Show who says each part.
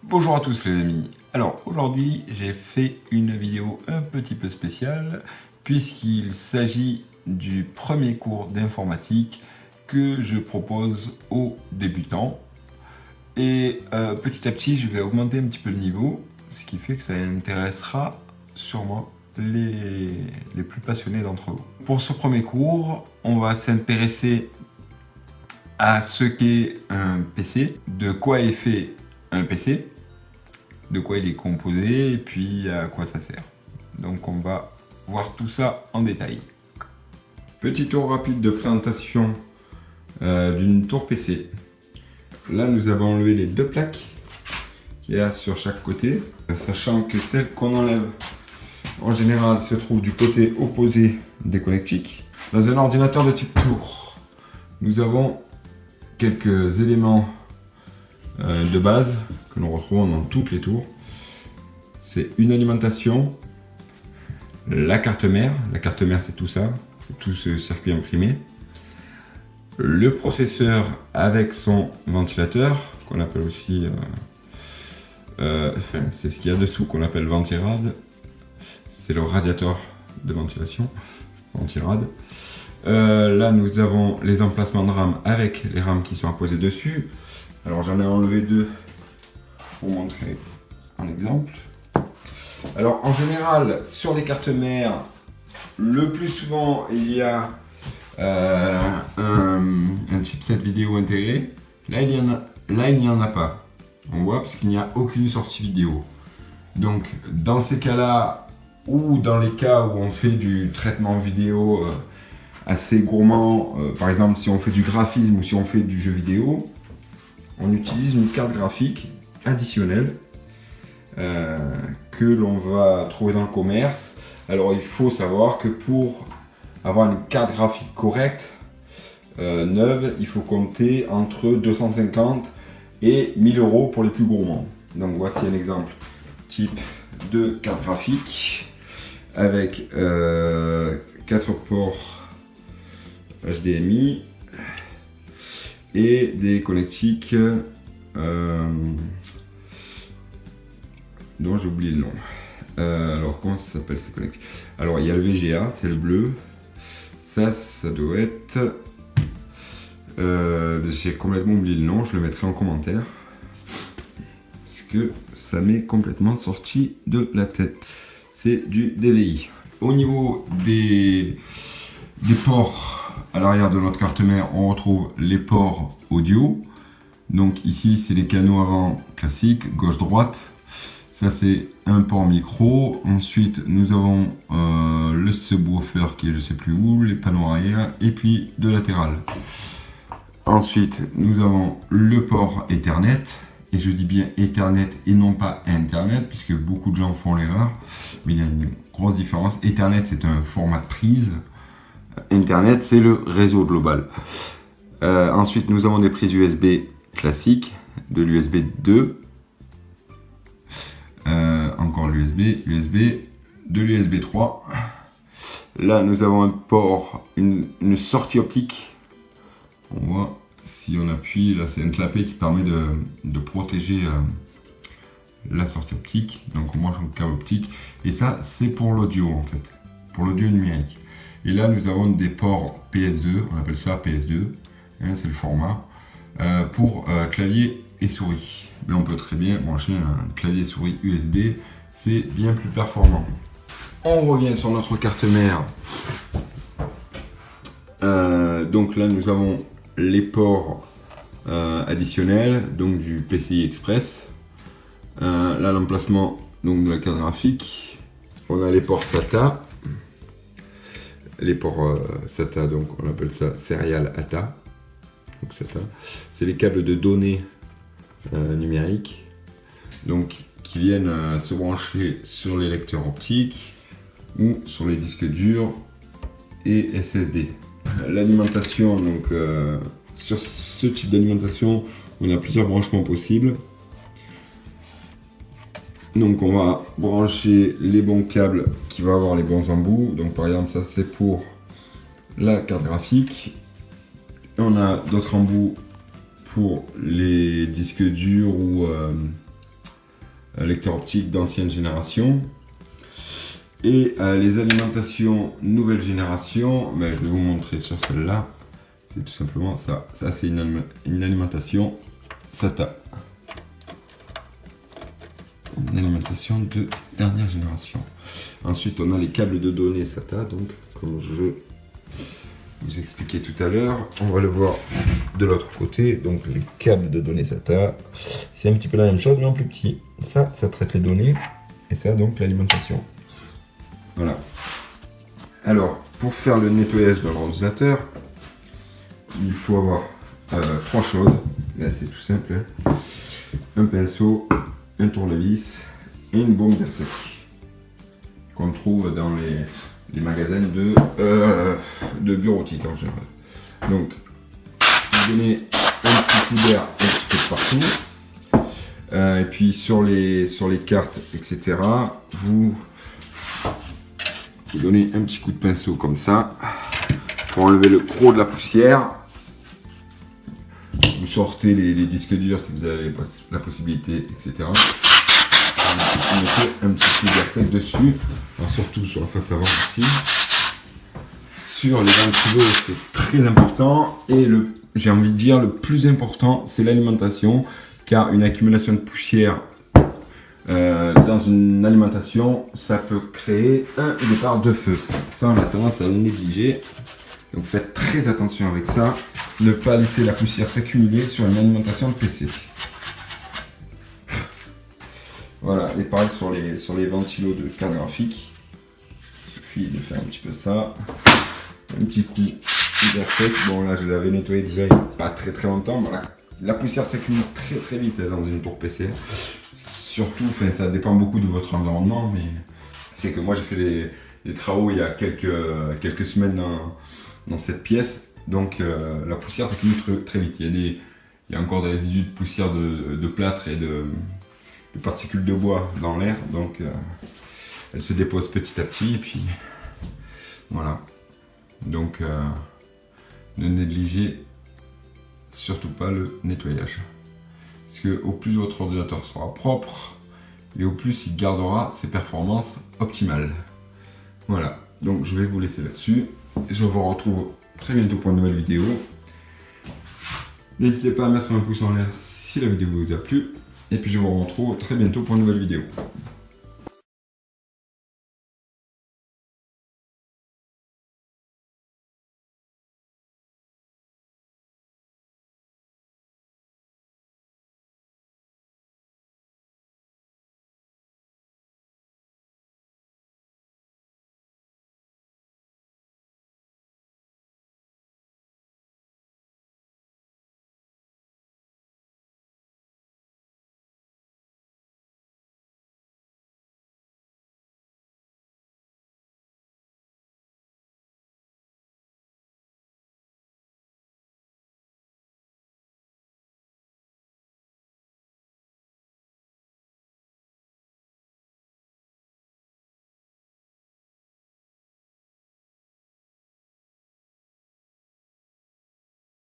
Speaker 1: Bonjour à tous les amis. Alors aujourd'hui j'ai fait une vidéo un petit peu spéciale puisqu'il s'agit du premier cours d'informatique que je propose aux débutants et petit à petit je vais augmenter un petit peu le niveau, ce qui fait que ça intéressera sûrement les plus passionnés d'entre vous. Pour ce premier cours, on va s'intéresser à ce qu'est un PC, de quoi est fait un PC, de quoi il est composé et puis à quoi ça sert. Donc on va voir tout ça en détail. Petit tour rapide de présentation d'une tour PC. Là nous avons enlevé les deux plaques qu'il y a sur chaque côté, sachant que celle qu'on enlève en général se trouve du côté opposé des connectiques. Dans un ordinateur de type tour, nous avons quelques éléments de base que nous retrouvons dans toutes les tours. C'est une alimentation, la carte mère c'est tout ça, c'est tout ce circuit imprimé, le processeur avec son ventilateur qu'on appelle aussi c'est ce qu'il y a dessous qu'on appelle ventirad, c'est le radiateur de ventilation, ventirad. Là nous avons les emplacements de RAM avec les RAM qui sont apposés dessus. Alors j'en ai enlevé deux pour montrer un exemple. Alors en général sur les cartes mères, le plus souvent il y a un chipset vidéo intégré. Là il n'y en a pas. On voit parce qu'il n'y a aucune sortie vidéo. Donc dans ces cas-là, ou dans les cas où on fait du traitement vidéo assez gourmand, par exemple si on fait du graphisme ou si on fait du jeu vidéo, on utilise une carte graphique additionnelle que l'on va trouver dans le commerce. Alors il faut savoir que pour avoir une carte graphique correcte, neuve, il faut compter entre 250 et 1000 € pour les plus gourmands. Donc voici un exemple type de carte graphique avec 4 ports HDMI et des connectiques dont j'ai oublié le nom. Alors comment ça s'appelle ces connectiques? Alors il y a le VGA, c'est le bleu. Ça doit être... j'ai complètement oublié le nom, je le mettrai en commentaire. Parce que ça m'est complètement sorti de la tête. C'est du DVI. Au niveau des ports à l'arrière de notre carte mère, on retrouve les ports audio. Donc ici, c'est les canaux avant classiques, gauche-droite. Ça, c'est un port micro. Ensuite, nous avons le subwoofer qui est je sais plus où, les panneaux arrière, et puis de latéral. Ensuite, nous avons le port Ethernet. Et je dis bien Ethernet et non pas Internet, puisque beaucoup de gens font l'erreur. Mais il y a une grosse différence. Ethernet, c'est un format de prise. Internet, c'est le réseau global. Ensuite, nous avons des prises USB classiques, de l'USB 2, encore l'USB, de l'USB 3. Là, nous avons un port, une sortie optique. On voit, si on appuie, là, c'est un clapet qui permet de protéger la sortie optique. Donc, on branche un câble optique. Et ça, c'est pour l'audio, en fait, pour l'audio numérique. Et là, nous avons des ports PS2, on appelle ça PS2, hein, c'est le format, pour clavier et souris. Mais on peut très bien brancher un clavier souris USB, c'est bien plus performant. On revient sur notre carte mère. Donc là, nous avons les ports additionnels, donc du PCI Express. Là, l'emplacement de la carte graphique. On a les ports SATA. Les ports SATA, donc on appelle ça Serial ATA. Donc SATA, c'est les câbles de données numériques, donc qui viennent se brancher sur les lecteurs optiques ou sur les disques durs et SSD. L'alimentation, donc sur ce type d'alimentation, on a plusieurs branchements possibles. Donc on va brancher les bons câbles qui vont avoir les bons embouts. Donc par exemple ça c'est pour la carte graphique. On a d'autres embouts pour les disques durs ou lecteur optique d'ancienne génération. Et les alimentations nouvelle génération, ben, je vais vous montrer sur celle-là. C'est tout simplement ça. Ça, c'est une alimentation SATA. Une alimentation de dernière génération. Ensuite, on a les câbles de données SATA. Donc, comme je vous expliquais tout à l'heure, on va le voir de l'autre côté. Donc, les câbles de données SATA, c'est un petit peu la même chose, mais en plus petit. Ça traite les données. Et ça, donc, l'alimentation. Voilà. Alors, pour faire le nettoyage de l'ordinateur, il faut avoir 3 choses. Là, c'est tout simple. Hein. Un pinceau, un tournevis et une bombe d'air sec qu'on trouve dans les magasins de bureautique en général. Donc, donnez un petit coup d'air partout. Et puis sur les cartes, etc., vous donnez un petit coup de pinceau comme ça pour enlever le gros de la poussière. Vous sortez les disques durs si vous avez la possibilité, etc. Vous mettez un petit coup d'air sec dessus, alors surtout sur la face avant aussi. Sur les ventilos, c'est très important. Et j'ai envie de dire, le plus important, c'est l'alimentation, car une accumulation de poussière dans une alimentation, ça peut créer un départ de feu. Ça, on a tendance à le négliger. Donc faites très attention avec ça. Ne pas laisser la poussière s'accumuler sur une alimentation de PC. Voilà, et pareil sur les ventilos de carte graphique. Il suffit de faire un petit peu ça. Un petit coup d'air sec. Bon là je l'avais nettoyé déjà il n'y a pas très longtemps. Voilà. La poussière s'accumule très vite dans une tour PC. Surtout, ça dépend beaucoup de votre environnement, mais c'est que moi j'ai fait des travaux il y a quelques semaines dans cette pièce. Donc la poussière s'accumule très vite. Il y a encore des résidus de poussière de plâtre et de particules de bois dans l'air. Donc elle se dépose petit à petit et puis voilà. Donc ne négligez surtout pas le nettoyage. Parce que au plus votre ordinateur sera propre et au plus il gardera ses performances optimales. Voilà. Donc je vais vous laisser là-dessus. Je vous retrouve très bientôt pour une nouvelle vidéo. N'hésitez pas à mettre un pouce en l'air si la vidéo vous a plu. Et puis je vous retrouve très bientôt pour une nouvelle vidéo.